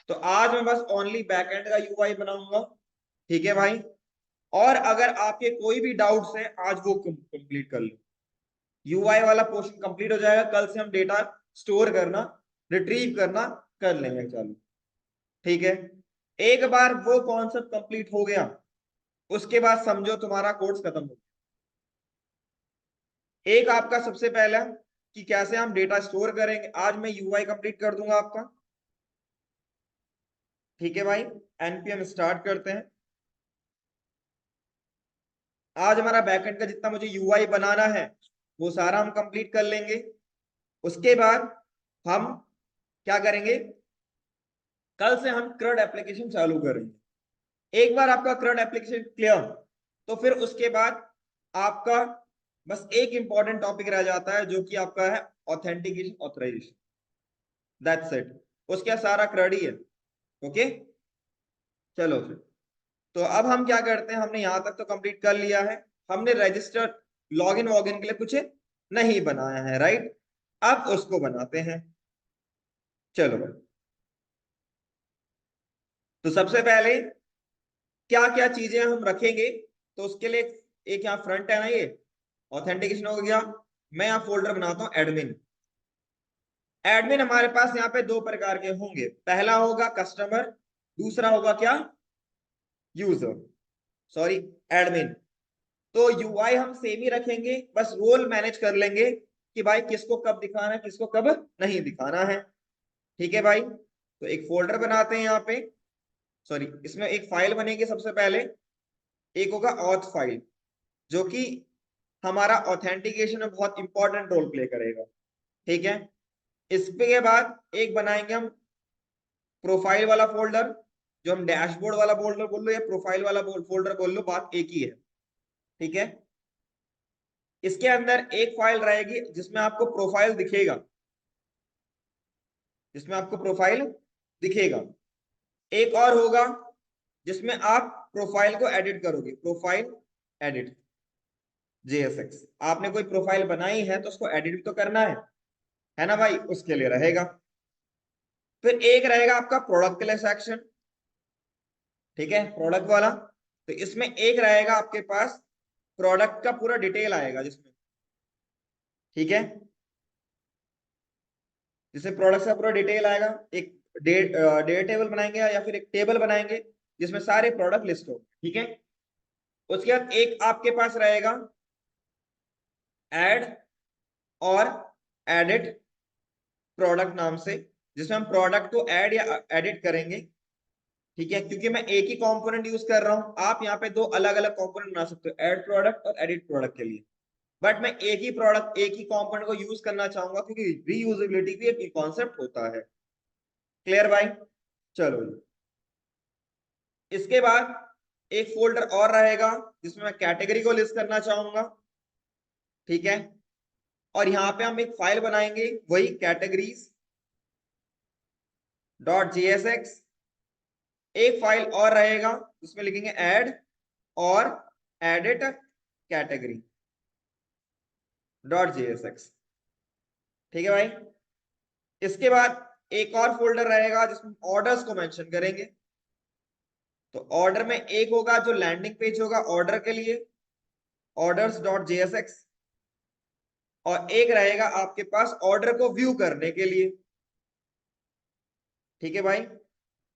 तो आज मैं बस ओनली बैकएंड का यूआई बनाऊंगा, ठीक है भाई। और अगर आपके कोई भी डाउट्स है आज वो कंप्लीट कर लो। यूआई वाला पोर्शन कंप्लीट हो जाएगा, कल से हम डेटा स्टोर करना, रिट्रीव करना कर लेंगे चालू, ठीक है। एक बार वो कॉन्सेप्ट कंप्लीट हो गया, उसके बाद समझो तुम्हारा कोर्स खत्म हो गया। एक आपका सबसे पहला कि कैसे हम डेटा स्टोर करेंगे, आज मैं यूआई कंप्लीट कर दूंगा आपका, ठीक है भाई। एनपीएम स्टार्ट करते हैं। आज हमारा बैकएंड का जितना मुझे यूआई बनाना है वो सारा हम कंप्लीट कर लेंगे। उसके बाद हम क्या करेंगे, कल से हम CRUD एप्लीकेशन चालू करेंगे। एक बार आपका CRUD एप्लीकेशन क्लियर, तो फिर उसके बाद आपका बस एक इंपॉर्टेंट टॉपिक रह जाता है जो कि आपका है ऑथेंटिकेशन ऑथराइजेशन, दैट्स इट। उसके सारा CRUD ही है, ओके। चलो फिर, तो अब हम क्या करते हैं, हमने यहां तक तो कंप्लीट कर लिया है। हमने रजिस्टर लॉगिन वॉगिन के लिए कुछ नहीं बनाया है, राइट। अब उसको बनाते हैं, चलो। तो सबसे पहले क्या क्या चीजें हम रखेंगे, तो उसके लिए एक यहाँ फ्रंट है ना, ये ऑथेंटिकेशन हो गया। मैं यहाँ फोल्डर बनाता हूँ एडमिन। एडमिन हमारे पास यहाँ पे दो प्रकार के होंगे, पहला होगा कस्टमर, दूसरा होगा क्या, यूजर, सॉरी, एडमिन। तो यूआई हम सेम ही रखेंगे, बस रोल मैनेज कर लेंगे कि भाई किसको कब दिखाना है, किसको कब नहीं दिखाना है, ठीक है भाई। तो एक फोल्डर बनाते हैं यहाँ पे, सॉरी, इसमें एक फाइल बनेगी सबसे पहले। एक होगा ऑथ फाइल, जो कि हमारा ऑथेंटिकेशन में बहुत इंपॉर्टेंट रोल प्ले करेगा, ठीक है। इसके बाद एक बनाएंगे हम प्रोफाइल वाला फोल्डर, जो हम डैशबोर्ड वाला फोल्डर बोल लो या प्रोफाइल वाला फोल्डर बोल लो, बात एक ही है, ठीक है। इसके अंदर एक फाइल रहेगी जिसमें आपको प्रोफाइल दिखेगा, जिसमें आपको प्रोफाइल दिखेगा। एक और होगा जिसमें आप प्रोफाइल को एडिट करोगे, प्रोफाइल एडिट JSX। आपने कोई प्रोफाइल बनाई है तो उसको एडिट भी तो करना है ना भाई, उसके लिए रहेगा। फिर एक रहेगा आपका प्रोडक्ट के लिए सेक्शन, ठीक है, प्रोडक्ट वाला। तो इसमें एक रहेगा आपके पास प्रोडक्ट का पूरा डिटेल आएगा जिसमें, ठीक है, जिसमें प्रोडक्ट का पूरा डिटेल आएगा। एक डेट टेबल बनाएंगे या फिर एक टेबल बनाएंगे जिसमें सारे प्रोडक्ट लिस्ट हो, ठीक है। उसके बाद एक आपके पास रहेगा ऐड और एडिट प्रोडक्ट नाम से, जिसमें हम प्रोडक्ट को ऐड या एडिट करेंगे, ठीक है। क्योंकि मैं एक ही कंपोनेंट यूज कर रहा हूं, आप यहाँ पे दो अलग अलग कंपोनेंट बना सकते हो, ऐड प्रोडक्ट और एडिट प्रोडक्ट के लिए। बट मैं एक ही प्रोडक्ट, एक ही कंपोनेंट को यूज करना चाहूंगा, क्योंकि रीयूजेबिलिटी भी एक कॉन्सेप्ट होता है। क्लियर भाई, चलो। इसके बाद एक फोल्डर और रहेगा जिसमें मैं कैटेगरी को लिस्ट करना चाहूंगा, ठीक है। और यहाँ पे हम एक फाइल बनाएंगे, वही कैटेगरीज .jsx। एक फाइल और रहेगा जिसमें लिखेंगे ऐड और एडिट कैटेगरी .jsx, ठीक है भाई। इसके बाद एक और फोल्डर रहेगा जिसमें ऑर्डर्स को मेंशन करेंगे। तो ऑर्डर में एक होगा जो लैंडिंग पेज होगा ऑर्डर के लिए, orders.jsx। और एक रहेगा आपके पास ऑर्डर को व्यू करने के लिए, ठीक है भाई।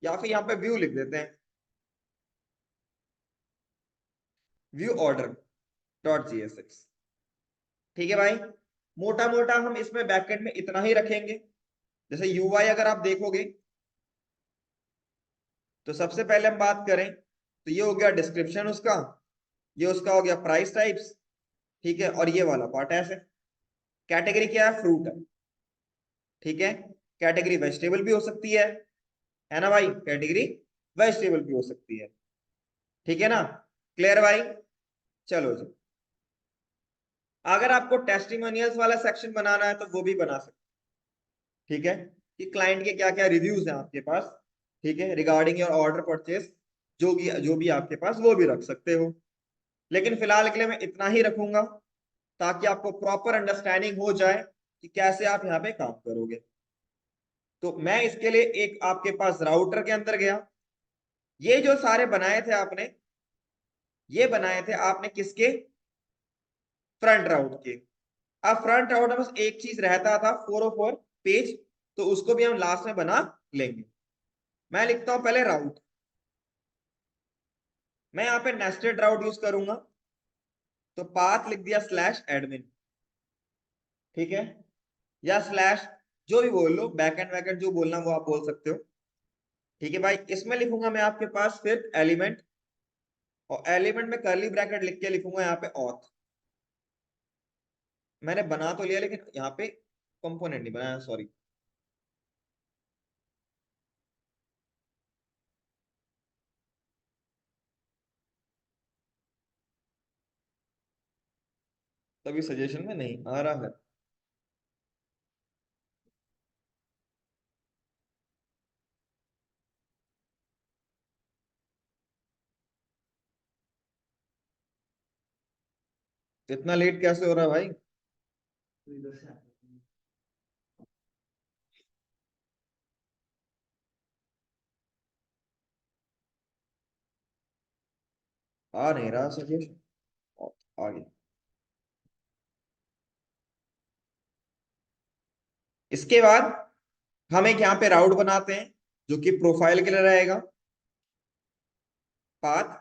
या फिर यहाँ पे व्यू लिख देते हैं, व्यू order.jsx, ठीक है भाई। मोटा मोटा हम इसमें बैकएंड में इतना ही रखेंगे। जैसे यूआई अगर आप देखोगे तो सबसे पहले हम बात करें तो ये हो गया डिस्क्रिप्शन उसका, ये उसका हो गया प्राइस टाइप्स, ठीक है। और ये वाला पार्ट ऐसे, कैटेगरी क्या है, फ्रूट है, ठीक है। कैटेगरी वेजिटेबल भी हो सकती है ना भाई, कैटेगरी वेजिटेबल भी हो सकती है, ठीक है ना। क्लियर भाई, चलो जी। अगर आपको टेस्टिमोनियल्स वाला सेक्शन बनाना है तो वो भी बना सकते, ठीक है, कि क्लाइंट के क्या क्या रिव्यूज हैं आपके पास, ठीक है, रिगार्डिंग योर ऑर्डर परचेस, जो भी आपके पास वो भी रख सकते हो। लेकिन फिलहाल के लिए मैं इतना ही रखूंगा, ताकि आपको प्रॉपर अंडरस्टैंडिंग हो जाए कि कैसे आप यहाँ पे काम करोगे। तो मैं इसके लिए एक आपके पास राउटर के अंदर गया। ये जो सारे बनाए थे आपने, ये बनाए थे आपने किसके? फ्रंट राउट के। अब फ्रंट राउट में बस एक चीज रहता था, 404 पेज, तो उसको भी हम लास्ट में बना लेंगे। मैं लिखता हूं पहले राउट। मैं यहाँ पे नेस्टेड राउट यूज करूंगा, तो पाथ लिख दिया स्लैश एडमिन, ठीक है, या स्लैश, जो भी बोल लो, बैकएंड वैकेंड जो बोलना वो आप बोल सकते हो, ठीक है भाई। इसमें लिखूंगा मैं आपके पास फिर एलिमेंट, और एलिमेंट में कर्ली ब्रैकेट लिख के लिखूंगा यहाँ पे ऑथ। मैंने बना तो लिया लेकिन यहाँ पे कंपोनेंट नहीं बनाया, सॉरी। तभी सजेशन में नहीं आ रहा है। इतना लेट कैसे हो रहा है भाई? आ नहीं रहा सजेशन, आ गया। इसके बाद हम एक यहाँ पे राउट बनाते हैं जो कि प्रोफाइल के लिए रहेगा, पाथ,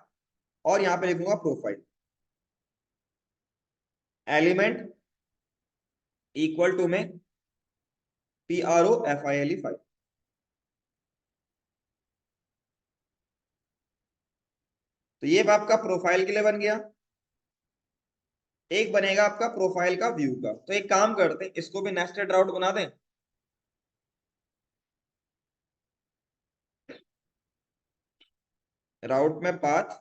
और यहाँ पे लिखूंगा प्रोफाइल, एलिमेंट इक्वल टू में PROFILE 5। तो ये आपका प्रोफाइल के लिए बन गया। एक बनेगा आपका प्रोफाइल का व्यू का। तो एक काम करते हैं, इसको भी नेस्टेड राउट बना दें। राउट में पाथ,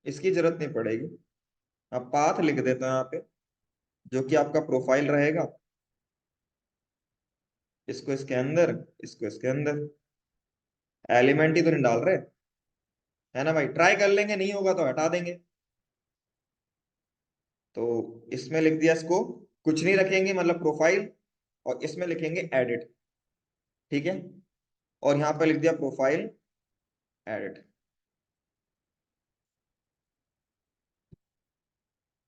इसकी जरूरत नहीं पड़ेगी, अब पाथ लिख देता हूं यहाँ पे, जो कि आपका प्रोफाइल रहेगा। इसको इसके अंदर, इसको इसके अंदर, एलिमेंट ही तो नहीं डाल रहे, है ना भाई? ट्राई कर लेंगे, नहीं होगा तो हटा देंगे। तो इसमें लिख दिया इसको, कुछ नहीं रखेंगे मतलब प्रोफाइल, और इसमें लिखेंगे एडिट, ठीक है, और यहाँ पे लिख दिया प्रोफाइल एडिट।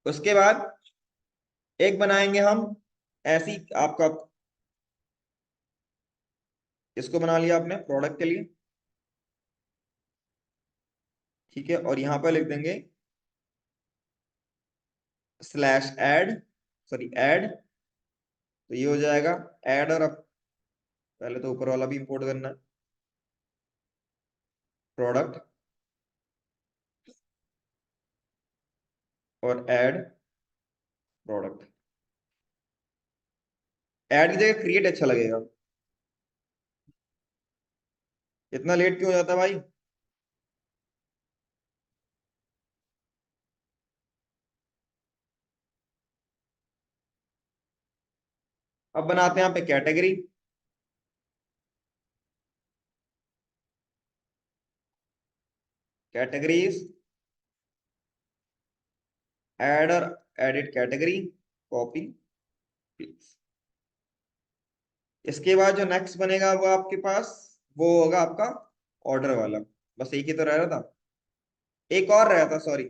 उसके बाद एक बनाएंगे हम ऐसी आपका, इसको बना लिया आपने प्रोडक्ट के लिए, ठीक है, और यहाँ पे लिख देंगे स्लैश एड, सॉरी एड, तो ये हो जाएगा एड। और अब पहले तो ऊपर वाला भी इंपोर्ट करना है, प्रोडक्ट और ऐड प्रोडक्ट। ऐड की जगह क्रिएट अच्छा लगेगा। इतना लेट क्यों हो जाता है भाई? अब बनाते हैं यहाँ पे कैटेगरी, कैटेगरीज, ऐड और एडिट कैटेगरी, कॉपी पेस्ट। इसके बाद जो नेक्स्ट बनेगा वो आपके पास, वो होगा आपका ऑर्डर वाला। बस एक ही तो रह रहा था, एक और रहा था, सॉरी।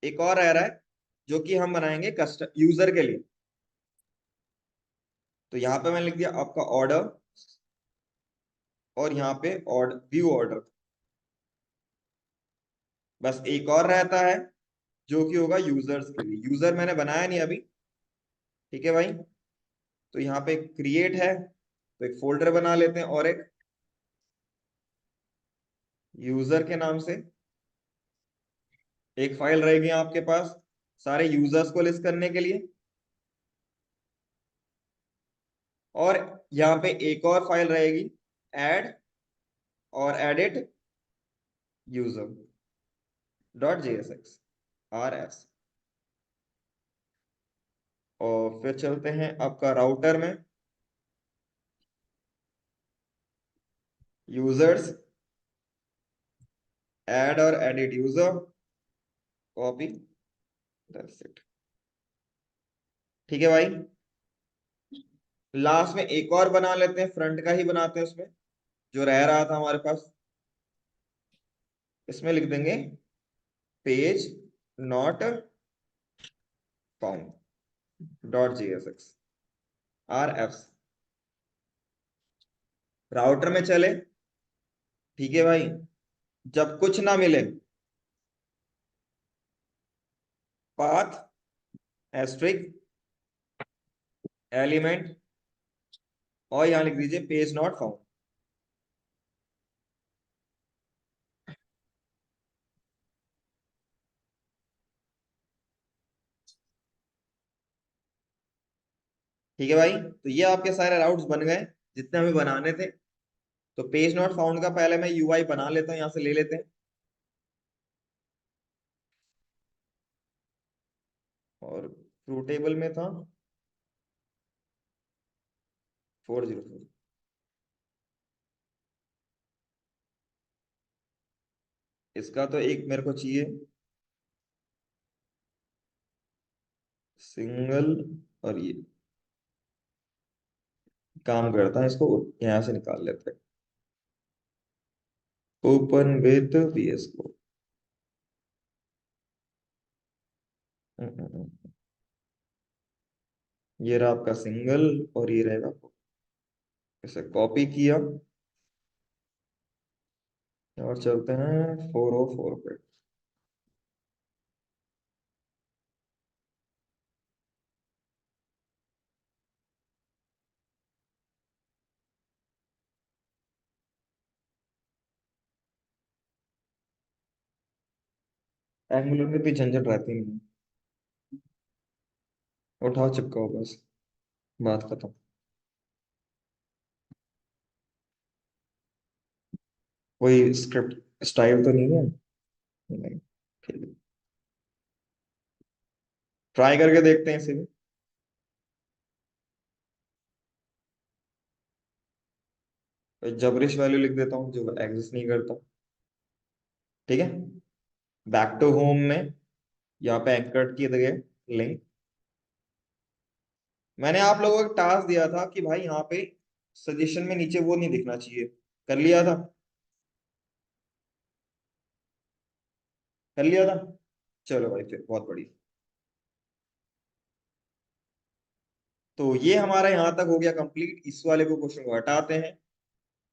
एक और रह रहा है जो कि हम बनाएंगे कस्टम यूजर के लिए। तो यहाँ पे मैंने लिख दिया आपका ऑर्डर, और यहाँ पे ऑर्डर व्यू ऑर्डर। बस एक और रहता है जो कि होगा यूजर्स के लिए। यूजर मैंने बनाया नहीं अभी, ठीक है भाई। तो यहाँ पे क्रिएट है, तो एक फोल्डर बना लेते हैं, और एक यूजर के नाम से एक फाइल रहेगी आपके पास सारे यूजर्स को लिस्ट करने के लिए। और यहाँ पे एक और फाइल रहेगी, एड और edit user dot JSX RS। और फिर चलते हैं आपका राउटर में, यूजर्स ऐड और edit user, copy, that's it. ठीक है भाई। लास्ट में एक और बना लेते हैं, फ्रंट का ही बनाते हैं उसमें, जो रह रहा था हमारे पास। इसमें लिख देंगे page not found dot JSX R F. Router में चले, ठीक है भाई, जब कुछ ना मिले, पाथ एस्ट्रिक एलिमेंट, और यहां लिख दीजिए पेज नॉट फाउंड। ठीक है भाई, तो ये आपके सारे राउट्स बन गए जितने हमें बनाने थे। तो पेज नॉट फाउंड का पहले मैं UI बना लेता हूँ, यहां से ले लेते हैं। और ट्रू टेबल में था 404। इसका तो एक मेरे को चाहिए सिंगल, और ये काम करता है, इसको यहां से निकाल लेते हैं, ओपन विथ VS को। ये रहा आपका सिंगल, और ये रहेगा, इसे कॉपी किया और चलते हैं 404 पे। एंगुलर में भी झंझट रहती नहीं, उठाओ चिपकाओ बस, बात खत्म। कोई स्क्रिप्ट स्टाइल तो नहीं है? नहीं। ठीक है, ट्राई करके देखते हैं इसे भी। कोई जबरिश वैल्यू लिख देता हूँ जो एग्जिस्ट नहीं करता। ठीक है, बैक टू होम में यहाँ पे एंकर किए गए लिंक। मैंने आप लोगों को टास्क दिया था कि भाई यहाँ पे सजेशन में नीचे वो नहीं दिखना चाहिए, कर लिया था? कर लिया था। चलो भाई फिर बहुत बढ़िया। तो ये हमारा यहाँ तक हो गया कंप्लीट। इस वाले को क्वेश्चन को हटाते हैं।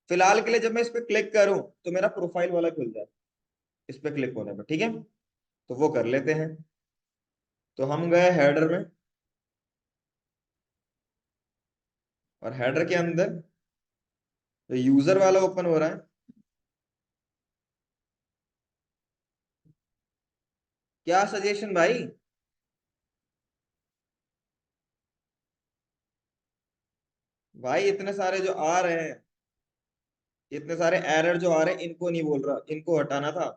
फिलहाल के लिए जब मैं इस पे क्लिक करूं तो मेरा प्रोफाइल वाला खुल जाए इस पे क्लिक होने पर, ठीक है? तो वो कर लेते हैं। तो हम गए हेडर में, और हेडर के अंदर तो यूजर वाला ओपन हो रहा है। क्या सजेशन भाई? भाई इतने सारे जो आ रहे हैं, इतने सारे एरर जो आ रहे हैं, इनको नहीं बोल रहा, इनको हटाना था।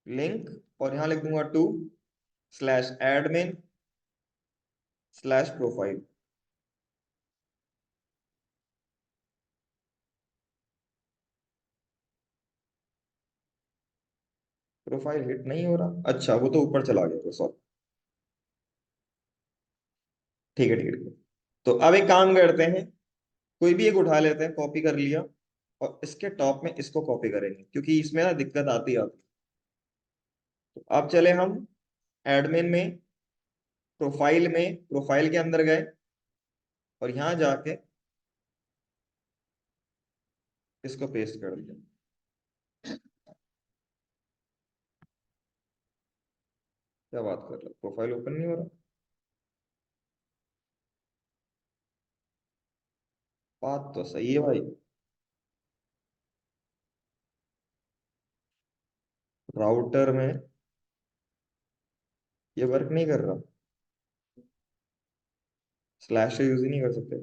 लिंक, और यहां लिख दूंगा to slash admin slash profile. Profile hit नहीं हो रहा, अच्छा वो तो ऊपर चला गया, सॉरी। ठीक है ठीक है ठीक है। तो अब एक काम करते हैं, कोई भी एक उठा लेते हैं, कॉपी कर लिया, और इसके टॉप में इसको कॉपी करेंगे, क्योंकि इसमें ना दिक्कत आती आती। तो अब चले हम एडमिन में, प्रोफाइल में, प्रोफाइल के अंदर गए, और यहां जाके इसको पेस्ट कर दिया। क्या बात कर रहा, प्रोफाइल ओपन नहीं हो रहा? बात तो सही है भाई। राउटर में ये वर्क नहीं कर रहा, स्लैश यूज ही नहीं कर सकते।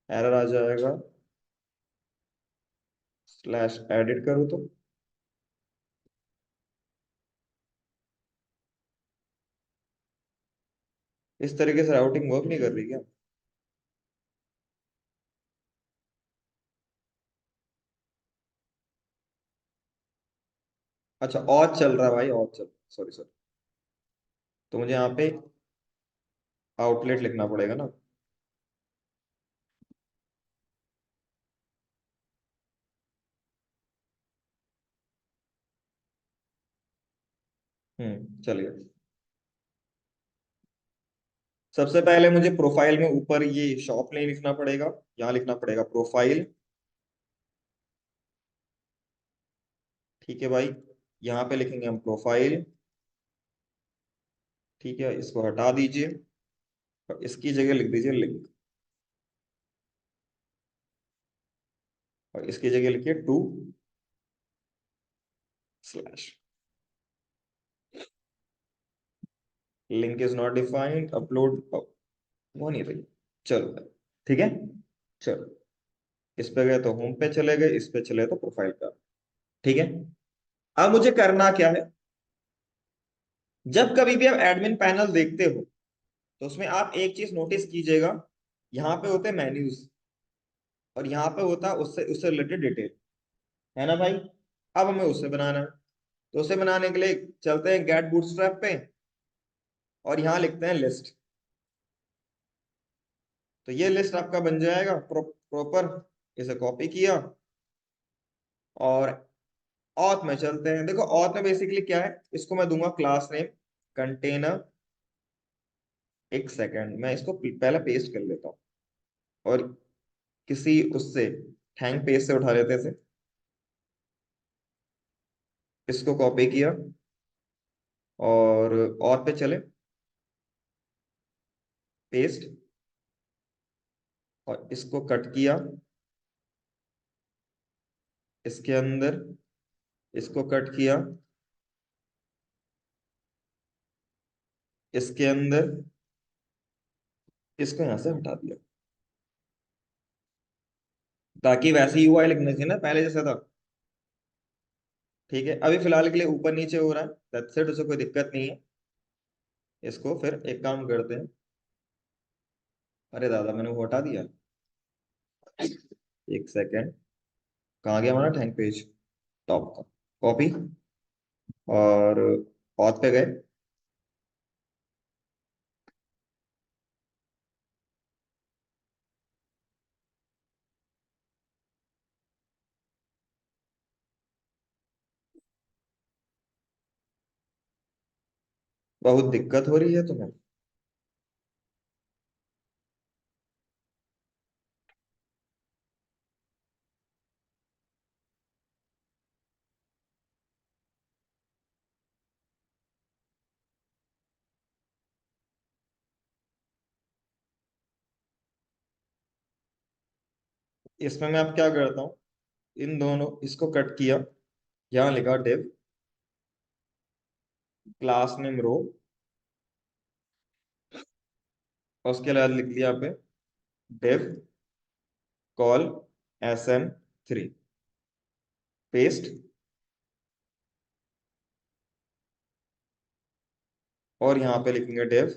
एरर आ जाएगा, स्लैश एडिट करो तो। इस तरीके से राउटिंग वर्क नहीं कर रही क्या? अच्छा और चल रहा है भाई, और चल, सॉरी सॉरी। तो मुझे यहाँ पे आउटलेट लिखना पड़ेगा ना। चलिए। सबसे पहले मुझे प्रोफाइल में ऊपर ये शॉप नहीं लिखना पड़ेगा, यहाँ लिखना पड़ेगा प्रोफाइल। ठीक है भाई, यहाँ पे लिखेंगे हम प्रोफाइल। ठीक है, इसको हटा दीजिए और इसकी जगह लिख दीजिए लिंक, और इसकी जगह लिखिए to slash link is not defined upload, वो नहीं रही। चलो भाई, ठीक है। चलो, इस पे गए तो होम पे चले गए, इस पे चले तो प्रोफाइल का। ठीक है। अब मुझे करना क्या है, जब कभी भी आप एडमिन पैनल देखते हो तो उसमें आप एक चीज नोटिस कीजिएगा, यहाँ पे होते हैं मेन्यूज, और यहाँ पे होता है उससे उससे रिलेटेड डिटेल, है ना भाई? अब हमें उससे बनाना है, तो उसे बनाने के लिए चलते हैं गेट बूटस्ट्रैप पे, और यहाँ लिखते हैं लिस्ट। तो ये लिस्ट आपका बन जाएगा प्रॉपर। इसे कॉपी किया, और ऑथ में चलते हैं। देखो ऑथ में बेसिकली क्या है, इसको मैं दूंगा क्लास नेम कंटेनर। एक सेकंड, मैं इसको पहले पेस्ट कर लेता हूँ, और किसी उससे हैंग पेज से उठा लेते थे। इसको कॉपी किया, और पे चले, पेस्ट, और इसको कट किया इसके अंदर, इसको कट किया इसके अंदर, इसको यहां से हटा दिया, ताकि वैसे ही यूआई लिखना चाहिए ना पहले जैसा था। ठीक है, अभी फिलहाल के लिए ऊपर नीचे हो रहा है, दैट्स इट, उसे कोई दिक्कत नहीं है। इसको फिर एक काम करते हैं, अरे दादा मैंने वो हटा दिया। एक सेकेंड, कहाँ गया हमारा टैंक पेज? टॉप का, कॉपी, और ऑथ पे गए। बहुत दिक्कत हो रही है तुम्हें? इसमें मैं अब क्या करता हूँ, इन दोनों इसको कट किया, यहाँ लिखा डिव क्लास नेम रो, और उसके बाद लिख दिया यहाँ पे डिव कॉल sm3, पेस्ट, और यहाँ पे लिखेंगे डिव,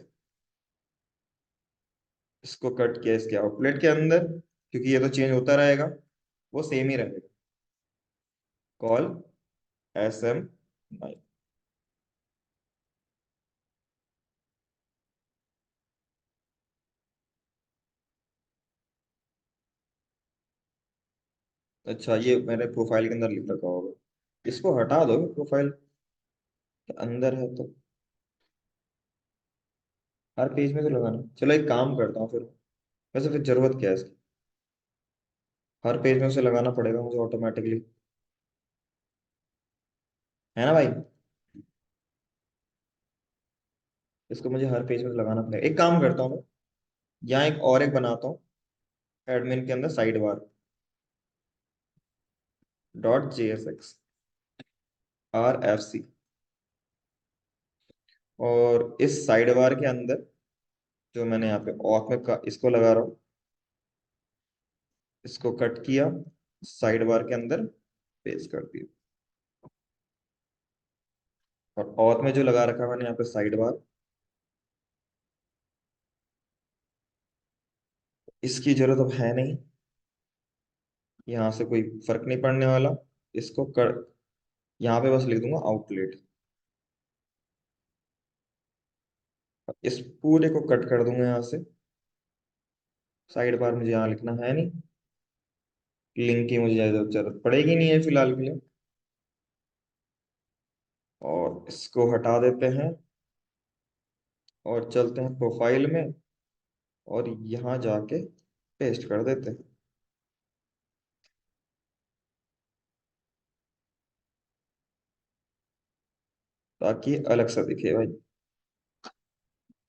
इसको कट किया इसके आउटलेट के अंदर, क्योंकि ये तो चेंज होता रहेगा, वो सेम ही रहेगा, कॉल sm9। अच्छा, ये मैंने प्रोफाइल के अंदर लिख रखा होगा, इसको हटा दो, प्रोफाइल के अंदर है तो। हर पेज में तो लगाना, चलो एक काम करता हूँ फिर, वैसे फिर जरूरत क्या है इसकी? हर पेज में उसे लगाना पड़ेगा मुझे ऑटोमेटिकली, है ना भाई? इसको मुझे हर पेज में लगाना पड़ेगा। एक काम करता हूँ मैं, यहाँ एक और एक बनाता हूँ एडमिन के अंदर, side bar dot JSX RFC, और इस साइड बार के अंदर जो मैंने यहाँ पे ऑथ में इसको लगा रहा हूँ, इसको कट किया, साइड बार के अंदर पेस्ट कर दिया, और ऑथ में जो लगा रखा है मैंने यहाँ पे साइड बार, इसकी जरूरत अब है नहीं, यहाँ से कोई फर्क नहीं पड़ने वाला। इसको कर, यहाँ पे बस लिख दूंगा आउटलेट। इस पूरे को कट कर दूंगा यहाँ से। साइड बार मुझे यहाँ लिखना है नहीं, लिंक की मुझे ज्यादा जरूरत पड़ेगी नहीं है फिलहाल के लिए। और इसको हटा देते हैं और चलते हैं प्रोफाइल में, और यहाँ जाके पेस्ट कर देते हैं ताकि अलग सा दिखे भाई।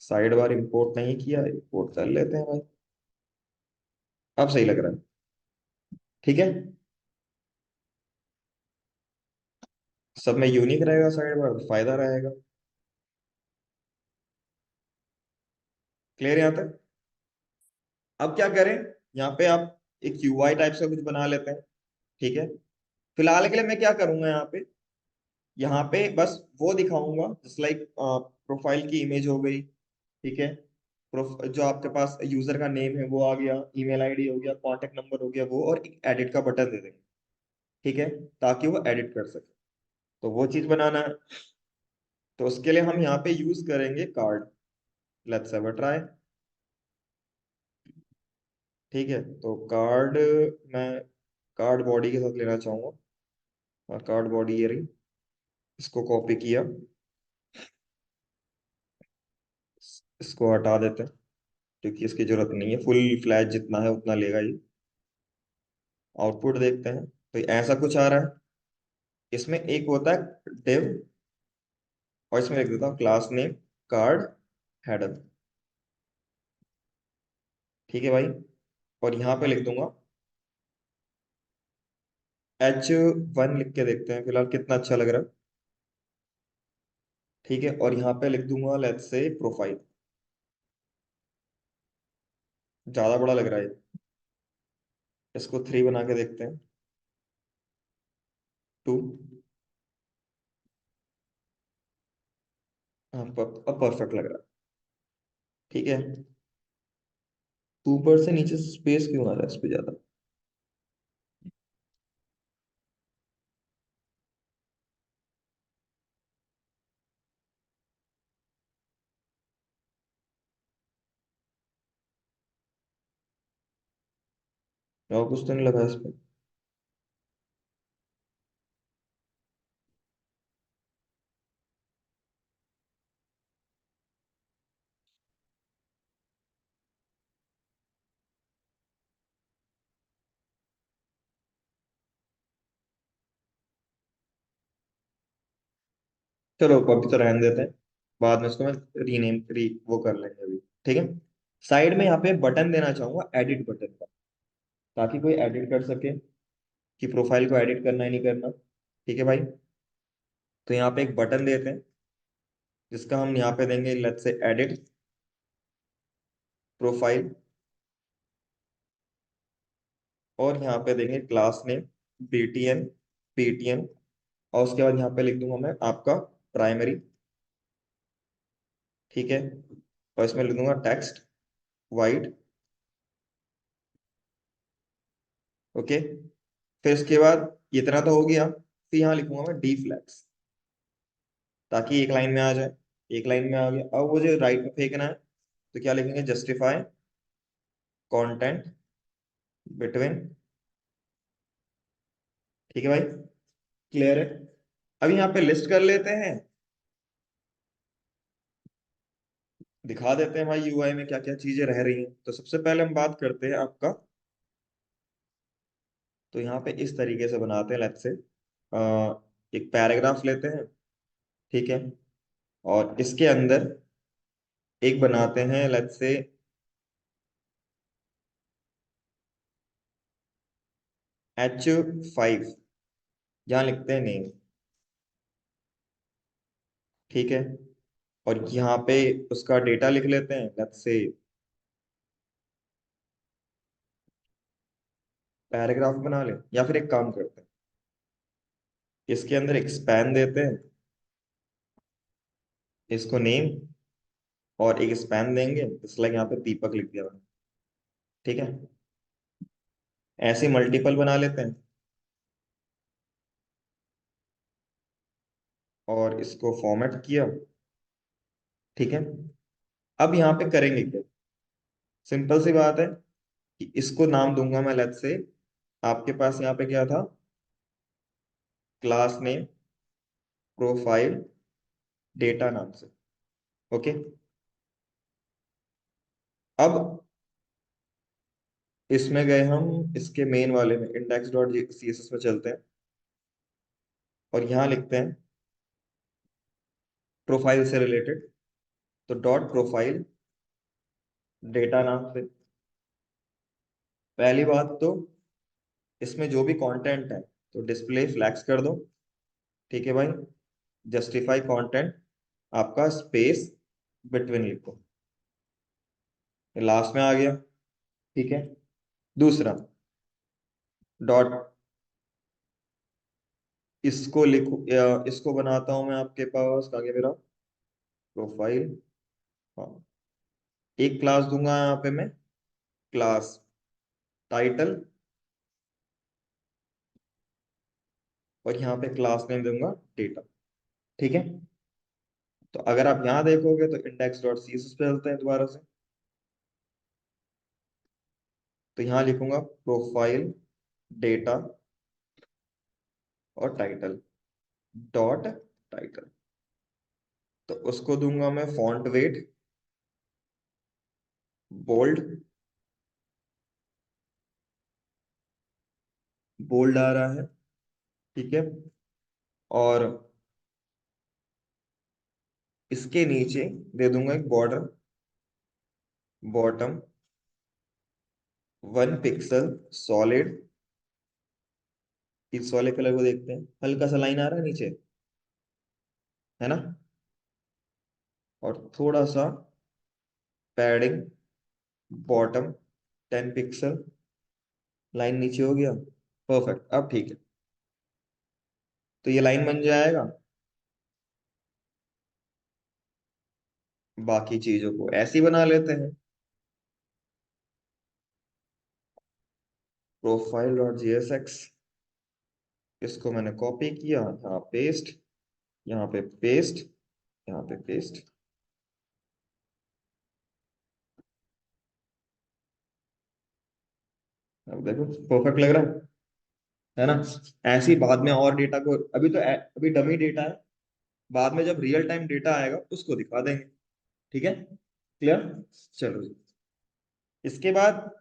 साइड बार इंपोर्ट नहीं किया, इंपोर्ट कर लेते हैं भाई। अब सही लग रहा है, ठीक है। सब में यूनिक रहेगा साइड बार, फायदा रहेगा। क्लियर यहाँ तक? अब क्या करें, यहाँ पे आप एक यूआई टाइप से कुछ बना लेते हैं, ठीक है। फिलहाल के लिए मैं क्या करूंगा, यहाँ पे बस वो दिखाऊंगा जस्ट लाइक प्रोफाइल की इमेज हो गई, ठीक है। जो आपके पास यूजर का नेम है वो आ गया, ईमेल आईडी हो गया, कांटेक्ट नंबर हो गया वो, और एक एडिट का बटन दे देंगे, ठीक है, ताकि वो एडिट कर सके। तो वो चीज बनाना है, तो उसके लिए हम यहाँ पे यूज करेंगे card. Let's have a try. ठीक है, तो कार्ड, मैं कार्ड बॉडी के साथ लेना चाहूंगा। कार्ड बॉडी ये रही, इसको कॉपी किया, इसको हटा देते हैं क्योंकि इसकी जरूरत नहीं है, फुल फ्लैश जितना है उतना लेगा ये। आउटपुट देखते हैं तो ऐसा कुछ आ रहा है। इसमें एक होता है डिव, और इसमें लिख देता हूँ क्लास नेम कार्ड हेडर, ठीक है भाई। और यहाँ पे लिख दूंगा H1, लिख के देखते हैं फिलहाल कितना अच्छा लग रहा है, ठीक है। और यहाँ पे लिख दूंगा लेट्स से प्रोफाइल, ज्यादा बड़ा लग रहा है, इसको 3 बना के देखते हैं, 2। हाँ, अब परफेक्ट लग रहा है, ठीक है। ऊपर से नीचे स्पेस क्यों आ रहा है इस पे ज्यादा? और कुछ तो नहीं लगा इस पे? चलो अभी तो रहने देते हैं, बाद में इसको मैं रीनेम वो कर लेंगे अभी, ठीक है। साइड में यहाँ पे बटन देना चाहूंगा, एडिट बटन का, ताकि कोई एडिट कर सके कि प्रोफाइल को एडिट करना ही नहीं करना, ठीक है भाई। तो यहाँ पे एक बटन देते हैं जिसका हम यहाँ पे देंगे लेट्स से एडिट प्रोफाइल, और यहाँ पे देंगे क्लास नेम बीटीएन पीटीएन, और उसके बाद यहाँ पे लिख दूंगा मैं आपका प्राइमरी, ठीक है। और इसमें लिख दूंगा टेक्स्ट वाइट, ओके। फिर इसके बाद इतना तो हो गया, फिर यहाँ लिखूंगा मैं डी फ्लैग्स, ताकि एक लाइन में आ जाए। एक लाइन में आ गया, अब वो जो राइट में फेंकना है, तो क्या लिखेंगे, जस्टिफाई कंटेंट बिटवीन, ठीक है भाई। क्लियर है? अब यहाँ पे लिस्ट कर लेते हैं, दिखा देते हैं भाई यूआई में क्या क्या चीजें रह रही हैं। तो सबसे पहले हम बात करते हैं आपका, तो यहाँ पे इस तरीके से बनाते हैं, लेट्स से एक पैराग्राफ लेते हैं, ठीक है। और इसके अंदर एक बनाते हैं लेट्स से H5, यहाँ लिखते हैं नेम, ठीक है। और यहाँ पे उसका डेटा लिख लेते हैं, लेट्स से पैराग्राफ बना ले, या फिर एक काम करते हैं, इसके अंदर एक स्पैन देते हैं, इसको नेम, और एक स्पैन देंगे, इस लाइक यहाँ पे दीपक लिख दिया मैंने, ठीक है, ऐसे मल्टीपल बना लेते हैं और इसको फॉर्मेट किया। ठीक है, अब यहाँ पे करेंगे क्या, सिंपल सी बात है कि इसको नाम दूंगा मैं, लेट्स से आपके पास यहाँ पे क्या था, क्लास नेम प्रोफाइल डेटा नाम से। ओके, अब इसमें गए हम, इसके मेन वाले में index dot C S S में चलते हैं और यहाँ लिखते हैं प्रोफाइल से रिलेटेड, तो डॉट प्रोफाइल डेटा नाम से। पहली बात तो इसमें जो भी कंटेंट है तो डिस्प्ले फ्लैक्स कर दो। ठीक है भाई, जस्टिफाई कंटेंट आपका स्पेस बिटवीन लिखो, ये लास्ट में आ गया। ठीक है, दूसरा डॉट, इसको लिखो इसको बनाता हूं मैं आपके पास, कहाँ गया मेरा प्रोफाइल। हाँ, एक क्लास दूंगा यहाँ पे मैं, क्लास टाइटल, और यहाँ पे क्लास नेम दूंगा डेटा। ठीक है, तो अगर आप यहाँ देखोगे तो index dot C S S पे चलते हैं दोबारा से, तो यहाँ लिखूंगा प्रोफाइल डेटा और टाइटल डॉट टाइटल, तो उसको दूंगा मैं फॉन्ट वेट बोल्ड, बोल्ड आ रहा है। ठीक है, और इसके नीचे दे दूंगा एक बॉर्डर, बॉटम 1 पिक्सल सॉलिड, इस वाले कलर को देखते हैं, हल्का सा लाइन आ रहा है नीचे, है ना, और थोड़ा सा पैडिंग, बॉटम 10 पिक्सल, लाइन नीचे हो गया, परफेक्ट। अब ठीक है, तो ये लाइन बन जाएगा। बाकी चीजों को ऐसे ही बना लेते हैं, profile dot G S x, इसको मैंने कॉपी किया, यहाँ पेस्ट, यहाँ पे पेस्ट, यहाँ पे पेस्ट। अब देखो परफेक्ट लग रहा है ना। ऐसे ही बाद में और डेटा को, अभी तो अभी डमी डेटा है, बाद में जब रियल टाइम डेटा आएगा उसको दिखा देंगे। ठीक है, क्लियर। चलो जी, इसके बाद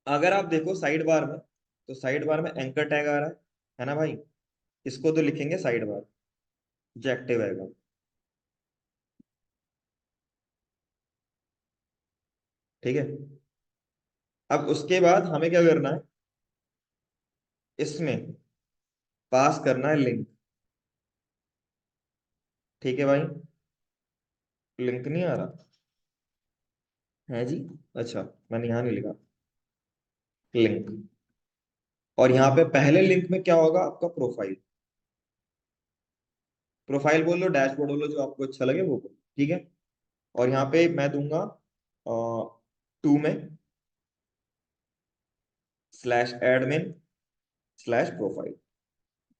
अगर आप देखो साइड बार में, तो साइड बार में एंकर टैग आ रहा है ना भाई, इसको तो लिखेंगे साइड बार, जो एक्टिव आएगा। ठीक है, अब उसके बाद हमें क्या करना है, इसमें पास करना है लिंक। ठीक है भाई, लिंक नहीं आ रहा है जी, अच्छा मैंने यहाँ नहीं लिखा लिंक, और यहाँ पे पहले लिंक में क्या होगा आपका प्रोफाइल, प्रोफाइल बोल लो, डैशबोर्ड बोलो, जो आपको अच्छा लगे वो बोलो। ठीक है, और यहाँ पे मैं दूंगा 2 में स्लैश एडमिन स्लैश प्रोफाइल।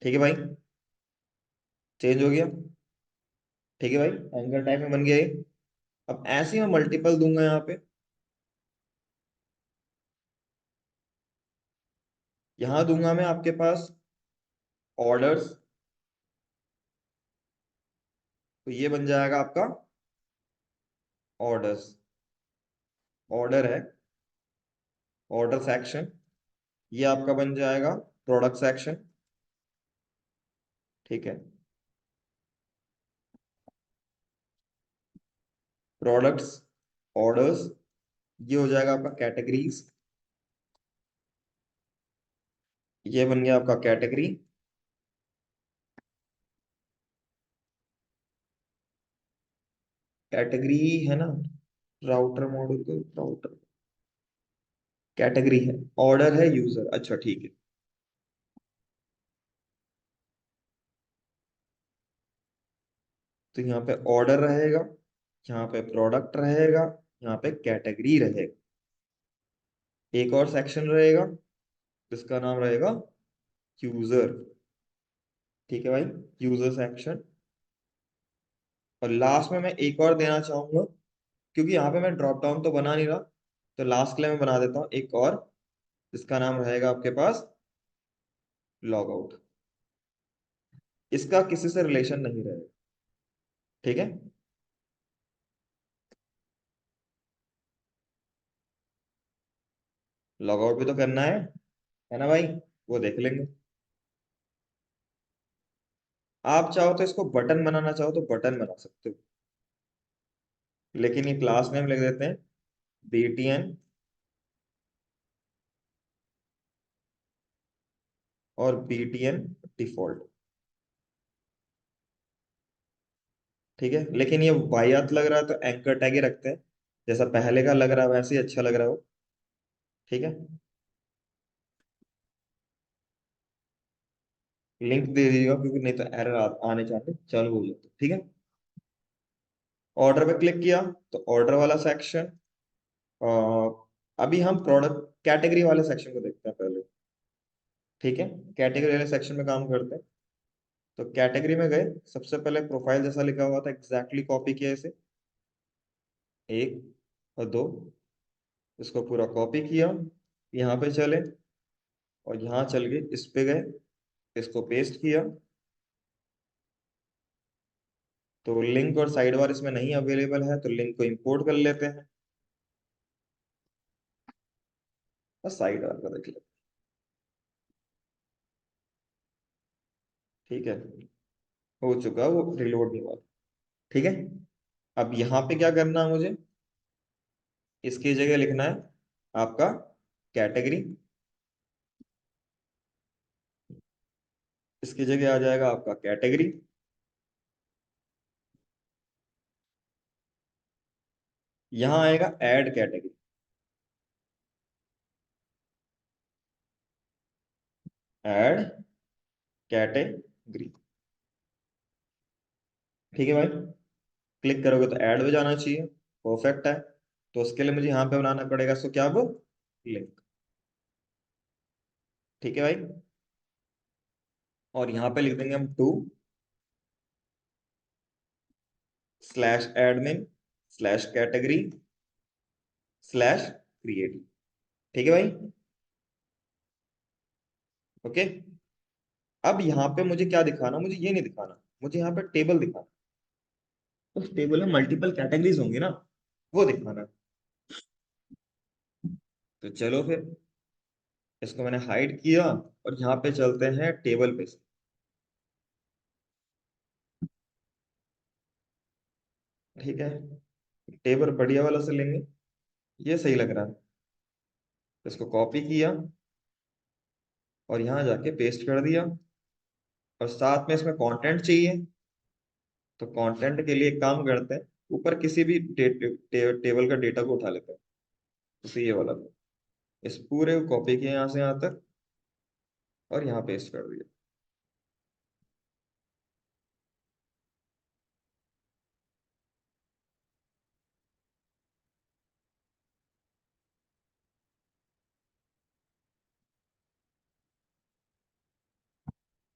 ठीक है भाई, चेंज हो गया। ठीक है भाई, एंकर टाइप में बन गया ये। अब ऐसे ही मैं मल्टीपल दूंगा यहाँ पे, यहाँ दूंगा मैं आपके पास ऑर्डर्स, तो ये बन जाएगा आपका ऑर्डर्स, ऑर्डर है, ऑर्डर सेक्शन, ये आपका बन जाएगा प्रोडक्ट सेक्शन। ठीक है, प्रोडक्ट्स, ऑर्डर्स, ये हो जाएगा आपका कैटेगरीज, ये बन गया आपका कैटेगरी। कैटेगरी है ना, राउटर मॉड्यूल को राउटर, कैटेगरी है, ऑर्डर है यूजर, अच्छा ठीक है। तो यहाँ पे ऑर्डर रहेगा, यहाँ पे प्रोडक्ट रहेगा, यहाँ पे कैटेगरी रहेगा। एक और सेक्शन रहेगा जिसका नाम रहेगा यूजर। ठीक है भाई, यूजर सेक्शन। और लास्ट में मैं एक और देना चाहूंगा, क्योंकि यहाँ पे मैं ड्रॉप डाउन तो बना नहीं रहा, तो लास्ट के लिए मैं बना देता हूँ एक और, जिसका नाम रहेगा आपके पास लॉग आउट। इसका किसी से रिलेशन नहीं रहेगा। ठीक है। लॉग आउट भी तो करना है ना भाई? वो देख लेंगे। आप चाहो तो इसको बटन बनाना चाहो तो बटन बना सकते हो, लेकिन ये क्लास नेम लिख देते हैं btn और btn डिफॉल्ट। ठीक है, लेकिन ये वाहियात लग रहा है तो एंकर टैग ही रखते हैं, जैसा पहले का लग रहा है वैसे ही अच्छा लग रहा हो। ठीक है, लिंक दे दीजिएगा, क्योंकि नहीं तो एरर आने चाहते चालू हो जाते। ठीक है। ऑर्डर पे क्लिक किया तो ऑर्डर वाला सेक्शन। अभी हम प्रोडक्ट कैटेगरी वाले सेक्शन को देखते हैं पहले। ठीक है, कैटेगरी वाले सेक्शन में काम करते हैं। तो कैटेगरी में गए, सबसे पहले प्रोफाइल जैसा लिखा हुआ था एग्जैक्टली कॉपी किया इसे, एक और दो, इसको पूरा कॉपी किया, यहाँ पे चले और यहाँ चल के इस पे गए, इसको पेस्ट किया। तो लिंक और साइड बार इसमें नहीं अवेलेबल है, तो लिंक को इंपोर्ट कर लेते हैं। बस साइड बार का देख लेते हैं। ठीक है, हो चुका, वो रिलोड नहीं हुआ। ठीक है। अब यहाँ पे क्या करना है मुझे, इसकी जगह लिखना है आपका कैटेगरी। इसकी जगह आ जाएगा आपका कैटेगरी। यहाँ आएगा ऐड कैटेगरी। Add category. ठीक है भाई, क्लिक करोगे तो ऐड हो जाना चाहिए। परफेक्ट है। तो उसके लिए मुझे यहाँ पे बनाना पड़ेगा, सो क्या वो लिंक। ठीक है भाई, और यहाँ पे लिख देंगे हम to slash admin slash category slash create. ठीक है भाई। ओके। अब यहाँ पे मुझे क्या दिखाना, मुझे ये नहीं दिखाना, मुझे यहाँ पे टेबल दिखाना। उस टेबल में मल्टीपल कैटेगरीज होंगी ना, वो दिखाना। तो चलो फिर, इसको मैंने हाइड किया और यहाँ पे चलते हैं टेबल पे। ठीक है, टेबल बढ़िया वाला से लेंगे, ये सही लग रहा है। इसको कॉपी किया और यहाँ जाके पेस्ट कर दिया, और साथ में इसमें कंटेंट चाहिए। तो कंटेंट के लिए एक काम करते हैं, ऊपर किसी भी टेबल का डेटा को उठा लेते हैं। तो ये वाला था। इस पूरे को कॉपी किया यहाँ से यहाँ तक और यहाँ पेस्ट कर दिया।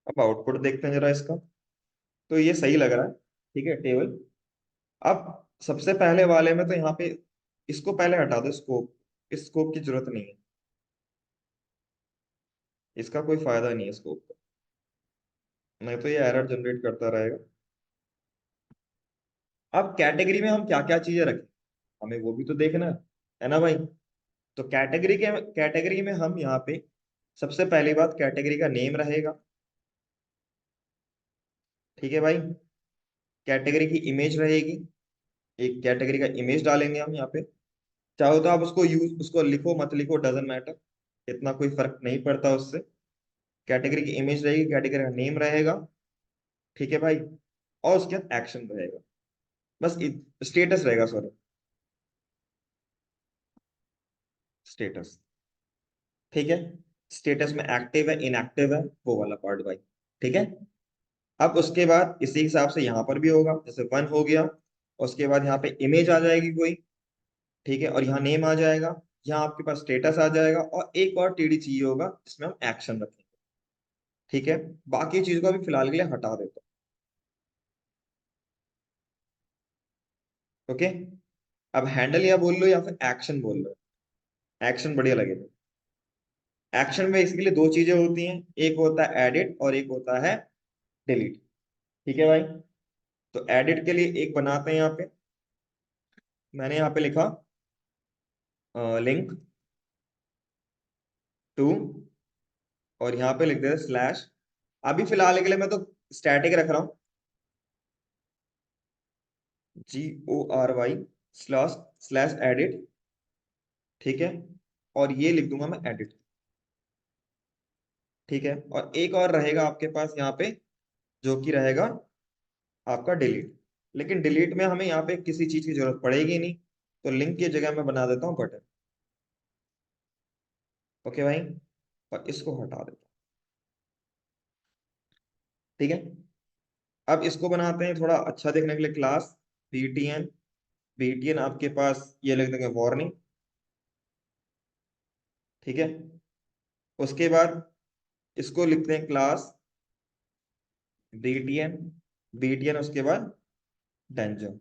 अब आउटपुट देखते हैं जरा इसका। तो ये सही लग रहा है। ठीक है, टेबल। अब सबसे पहले वाले में तो यहाँ पे इसको पहले हटा दो, स्कोप। इस स्कोप की जरूरत नहीं है, इसका कोई फायदा नहीं है स्कोप का, नहीं तो ये एरर जनरेट करता रहेगा। अब कैटेगरी में हम क्या क्या चीजें रखें, हमें वो भी तो देखना है ना भाई? तो कैटेगरी में हम यहाँ पे सबसे पहली बात कैटेगरी का नेम रहेगा। ठीक है भाई, कैटेगरी की इमेज रहेगी, एक कैटेगरी का इमेज डालेंगे हम यहाँ पे। चाहो तो आप उसको लिखो मत लिखो, डजेंट मैटर, इतना कोई फर्क नहीं पड़ता उससे। कैटेगरी की इमेज रहेगी, कैटेगरी का नेम रहेगा। ठीक है भाई, और उसके बाद एक्शन रहेगा, बस स्टेटस रहेगा, सॉरी, स्टेटस। ठीक है, स्टेटस में एक्टिव है इनएक्टिव है, वो वाला पार्ट भाई। ठीक है। अब उसके बाद इसी हिसाब से यहाँ पर भी होगा, जैसे वन हो गया, उसके बाद यहाँ पे इमेज आ जाएगी कोई। ठीक है, और यहाँ नेम आ जाएगा। यहाँ आपके पास स्टेटस आ जाएगा और एक और टीडी चाहिए होगा जिसमें हम एक्शन रखेंगे। ठीक है, बाकी चीज को अभी फिलहाल के लिए हटा देता हूँ। ओके, अब हैंडल या बोल लो या फिर एक्शन बोल लो, एक्शन बढ़िया लगेगा। एक्शन में इसके लिए दो चीजें होती हैं, एक होता है एडिट और एक होता है डिलीट। ठीक है भाई, तो एडिट के लिए एक बनाते हैं यहाँ पे, मैंने यहाँ पे लिखा लिंक टू, और यहाँ पे लिख देते स्लैश। अभी फिलहाल के लिए मैं तो स्टैटिक रख रहा हूँ, GORY स्लैश स्लैश एडिट। ठीक है, और ये लिख दूंगा मैं एडिट। ठीक है, और एक और रहेगा आपके पास यहाँ पे, जो कि रहेगा आपका डिलीट। लेकिन डिलीट में हमें यहाँ पे किसी चीज की जरूरत पड़ेगी नहीं, तो लिंक की जगह मैं बना देता हूँ बटन। ओके भाई, और इसको हटा देता हूँ। ठीक है, अब इसको बनाते हैं थोड़ा अच्छा देखने के लिए, क्लास BTN। BTN आपके पास ये लिख देंगे वार्निंग। ठीक है, उसके बाद इसको लिखते हैं क्लास BTN। BTN उसके बाद डेंजर।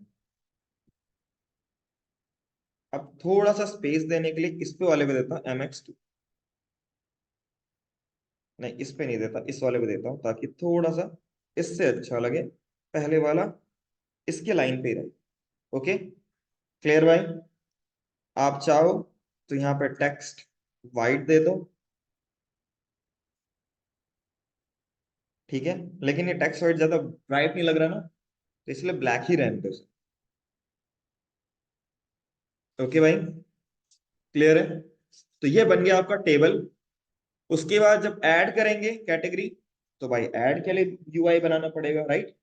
अब थोड़ा सा स्पेस देने के लिए इस पे वाले पे देता हूँ MX2। नहीं, इस पे नहीं देता, इस वाले पे देता हूँ ताकि थोड़ा सा इससे अच्छा लगे, पहले वाला इसके लाइन पे ही रहे। ओके, क्लियर भाई? आप चाहो तो यहाँ पे टेक्स्ट वाइट दे दो। ठीक है, लेकिन ये टेक्स्ट वाइट ज्यादा ब्राइट नहीं लग रहा ना, तो इसलिए ब्लैक ही रहने दो इसे। ओके भाई, क्लियर है? तो ये बन गया आपका टेबल। उसके बाद जब ऐड करेंगे कैटेगरी, तो भाई ऐड के लिए UI बनाना पड़ेगा, राइट?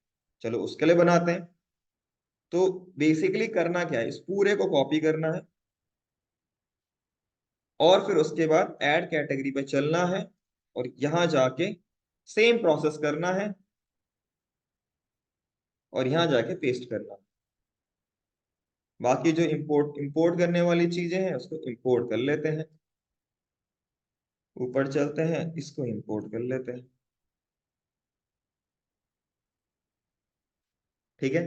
चलो उसके लिए बनाते हैं। तो बेसिकली करना क्या है, इस पूरे को कॉपी करना है और फिर उसके बाद ऐड कैटेगरी पे चलना है और यहां जाके सेम प्रोसेस करना है और यहां जाके पेस्ट करना है। बाकी जो इंपोर्ट इंपोर्ट करने वाली चीजें हैं उसको इंपोर्ट कर लेते हैं। ऊपर चलते हैं, इसको इंपोर्ट कर लेते हैं। ठीक है,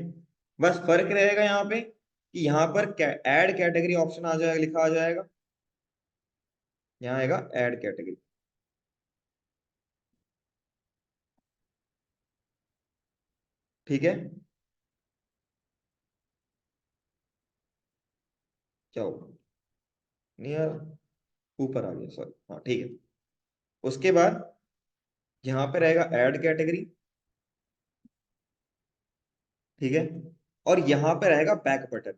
बस फर्क रहेगा यहाँ पे कि यहाँ पर ऐड कैटेगरी ऑप्शन आ जाएगा, लिखा आ जाएगा, यहाँ आएगा ऐड कैटेगरी। ठीक है, क्या होगा, नियर, ऊपर आ गया, सॉरी, हाँ ठीक है। उसके बाद यहाँ पे रहेगा ऐड कैटेगरी। ठीक है, और यहाँ पे रहेगा बैक बटन।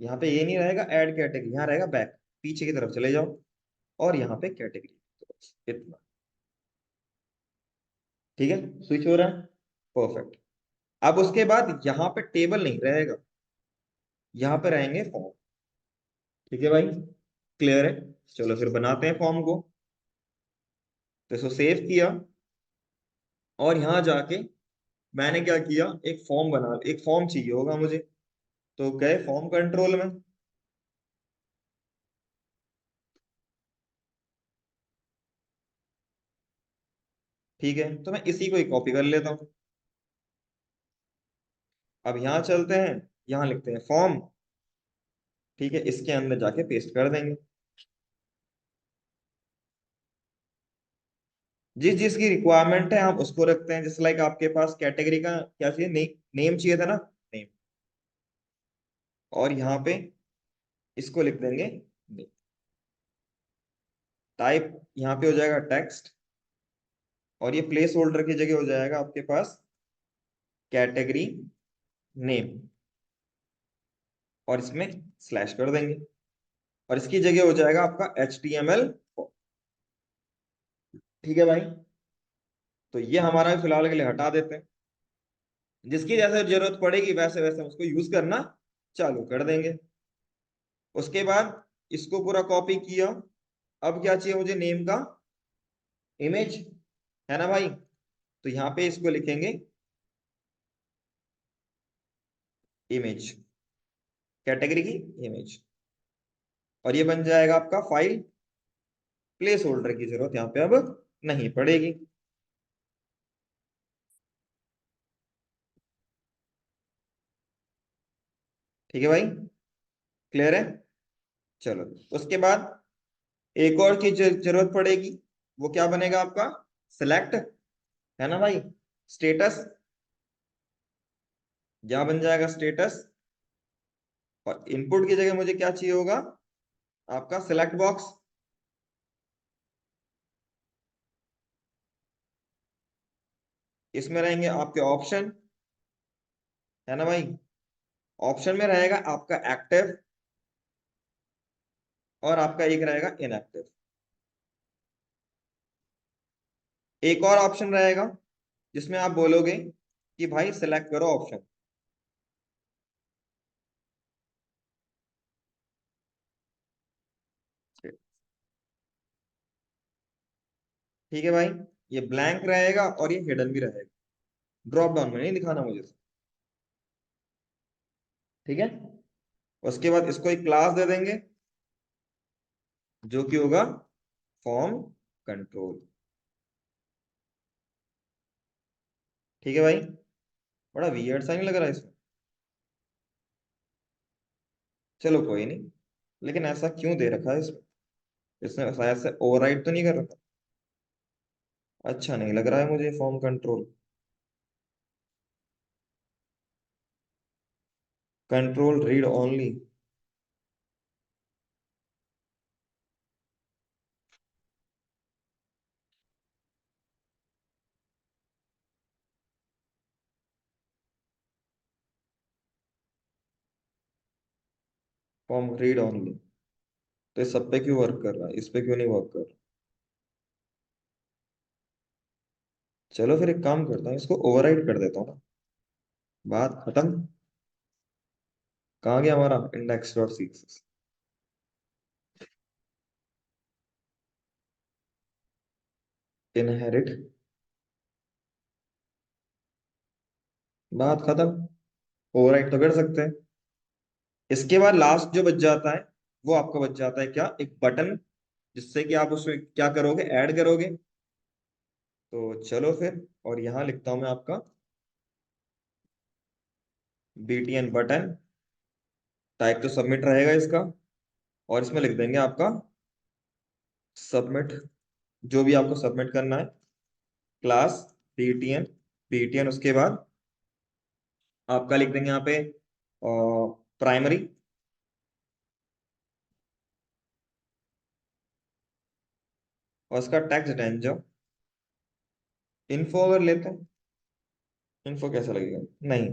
यहाँ पे ये नहीं रहेगा ऐड कैटेगरी, यहाँ रहेगा बैक, पीछे की तरफ चले जाओ और यहाँ पे कैटेगरी, इतना। ठीक है, स्विच हो रहा है, परफेक्ट। अब उसके बाद यहाँ पे टेबल नहीं रहेगा, यहाँ पे रहेंगे फॉर्म। ठीक है भाई, क्लियर है? चलो फिर बनाते हैं फॉर्म को। तो इसको सेव किया और यहाँ जाके मैंने क्या किया, एक फॉर्म बना, एक फॉर्म चाहिए होगा मुझे, तो गए फॉर्म कंट्रोल में। ठीक है, तो मैं इसी को ही कॉपी कर लेता हूँ। अब यहाँ चलते हैं, यहाँ लिखते हैं फॉर्म। ठीक है, इसके अंदर जाके पेस्ट कर देंगे। जिस जिसकी रिक्वायरमेंट है हम उसको रखते हैं, जैसे लाइक आपके पास कैटेगरी का क्या चाहिए, नेम चाहिए था ना, नेम। और यहाँ पे इसको लिख देंगे टाइप, यहाँ पे हो जाएगा टेक्स्ट, और ये प्लेस होल्डर की जगह हो जाएगा आपके पास कैटेगरी नेम, और इसमें स्लैश कर देंगे, और इसकी जगह हो जाएगा आपका HTML। ठीक है भाई, तो ये हमारा फिलहाल के लिए हटा देते हैं। जिसकी जैसे जरूरत पड़ेगी वैसे वैसे हम उसको यूज करना चालू कर देंगे। उसके बाद इसको पूरा कॉपी किया। अब क्या चाहिए मुझे, नेम का इमेज, है ना भाई? तो यहाँ पे इसको लिखेंगे इमेज, कैटेगरी की इमेज। और ये बन जाएगा आपका फाइल। प्लेस होल्डर की जरूरत यहाँ पे अब नहीं पड़ेगी। ठीक है भाई, क्लियर है। चलो, उसके बाद एक और चीज जरूरत पड़ेगी, वो क्या बनेगा आपका? सिलेक्ट, है ना भाई? स्टेटस, क्या बन जाएगा? स्टेटस। और इनपुट की जगह मुझे क्या चाहिए होगा? आपका सिलेक्ट बॉक्स। इसमें रहेंगे आपके ऑप्शन, है ना भाई? ऑप्शन में रहेगा आपका एक्टिव, और आपका एक रहेगा इनएक्टिव। एक और ऑप्शन रहेगा जिसमें आप बोलोगे कि भाई सिलेक्ट करो ऑप्शन। ठीक है भाई, ये ब्लैंक रहेगा और ये हिडन भी रहेगा, ड्रॉप डाउन में नहीं दिखाना मुझे। ठीक है, उसके बाद इसको एक क्लास दे देंगे जो कि होगा फॉर्म कंट्रोल। ठीक है भाई, बड़ा वियर्ड सा नहीं लग रहा है इसमें? चलो कोई नहीं, लेकिन ऐसा क्यों दे रखा है इसमें? इसने शायद से ओवरराइड तो नहीं कर रखा? अच्छा नहीं लग रहा है मुझे form control. Control read only. Form read only, तो इस सब पे क्यों वर्क कर रहा है, इस पे क्यों नहीं वर्क कर रहा? चलो फिर एक काम करता हूँ, इसको ओवरराइड कर देता हूँ ना। बात खत्म। कहाँ गया हमारा इंडेक्स डॉट सीक्स? इनहेरिट, बात खत्म। ओवरराइड तो कर सकते हैं। इसके बाद लास्ट जो बच जाता है, वो आपका बच जाता है क्या? एक बटन, जिससे कि आप उसमें क्या करोगे? ऐड करोगे। तो चलो फिर, और यहाँ लिखता हूं मैं आपका BTN बटन। टाइप तो सबमिट रहेगा इसका, और इसमें लिख देंगे आपका सबमिट, जो भी आपको सबमिट करना है। क्लास BTN, BTN उसके बाद आपका लिख देंगे यहाँ पे प्राइमरी, और इसका टेक्स्ट रेंज इन्फो अगर लेते हैं। इन्फो कैसा लगेगा? नहीं,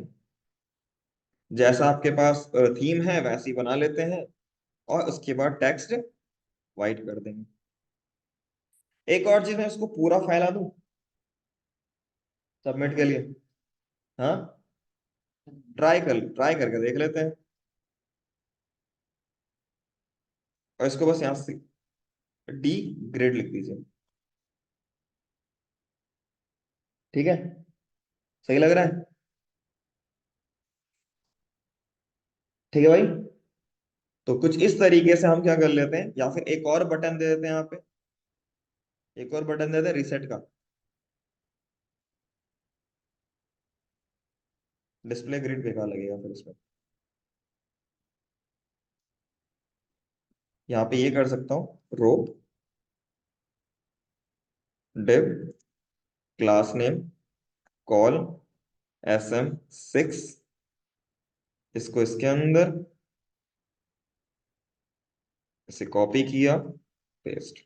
जैसा आपके पास थीम है वैसी बना लेते हैं, और उसके बाद टेक्स्ट वाइट कर देंगे। एक और चीज, मैं इसको पूरा फैला दूं सबमिट के लिए? हाँ, ट्राई करके देख लेते हैं। और इसको बस यहाँ से D ग्रेड लिख दीजिए। ठीक है, सही लग रहा है? ठीक है भाई, तो कुछ इस तरीके से हम क्या कर लेते हैं, या फिर एक और बटन दे देते हैं यहाँ पे। एक और बटन दे दें रिसेट का। डिस्प्ले ग्रिड बेकार लगेगा फिर इसमें। यहाँ पे ये कर सकता हूँ, row div class name call SM6, इसको इसके अंदर इसे कॉपी किया, पेस्ट।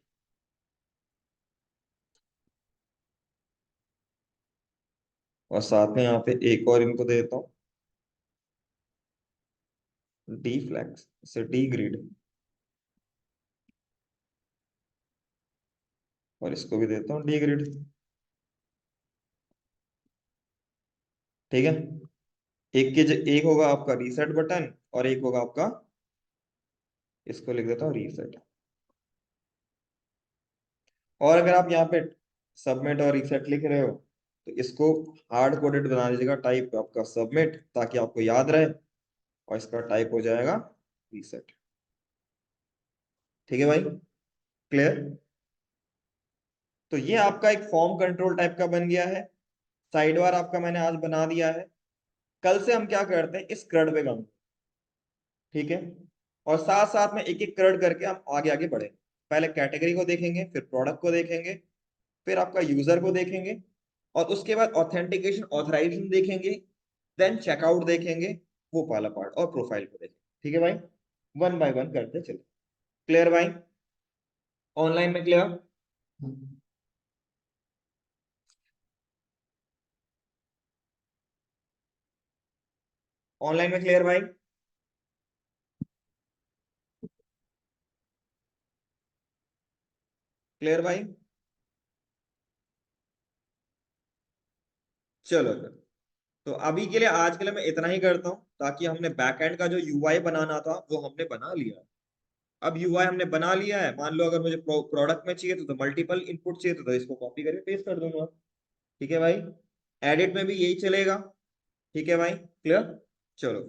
और साथ में यहाँ पे एक और इनको दे देता हूँ, D फ्लैक्स से D ग्रिड, और इसको भी देता हूँ D ग्रिड। ठीक है, एक होगा आपका रीसेट बटन, और एक होगा आपका, इसको लिख देता हूँ रीसेट। और अगर आप यहाँ पे सबमिट और रीसेट लिख रहे हो, तो इसको हार्ड कोडेड बना दीजिएगा, टाइप आपका सबमिट, ताकि आपको याद रहे। और इसका टाइप हो जाएगा रीसेट। ठीक है भाई, क्लियर। तो ये आपका एक फॉर्म कंट्रोल टाइप का बन गया है। साइड बार आपका मैंने आज बना दिया है। कल से हम क्या करते हैं, इस क्रड पे काम, ठीक है। और साथ साथ में एक एक क्रड करके हम आगे आगे बढ़े। पहले कैटेगरी को देखेंगे, फिर प्रोडक्ट को देखेंगे, फिर आपका यूजर को देखेंगे, और उसके बाद ऑथेंटिकेशन ऑथराइजेशन देखेंगे, देन चेकआउट देखेंगे, वो वाला पार्ट, और प्रोफाइल को देखेंगे। ठीक है भाई, वन बाय वन करते चलो। क्लियर भाई, ऑनलाइन में क्लियर? ऑनलाइन में क्लियर भाई? क्लियर भाई? चलो फिर। तो अभी के लिए, आज के लिए मैं इतना ही करता हूँ, ताकि हमने बैकएंड का जो यूआई बनाना था वो हमने बना लिया। अब यूआई हमने बना लिया है, मान लो अगर मुझे प्रोडक्ट में चाहिए तो मल्टीपल इनपुट चाहिए तो इसको कॉपी करके पेस्ट कर दूंगा। ठीक है भाई, एडिट में भी यही चलेगा। ठीक है भाई, क्लियर? चलो,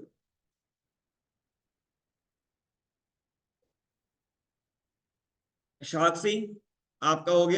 साक्षी, आपका हो गया।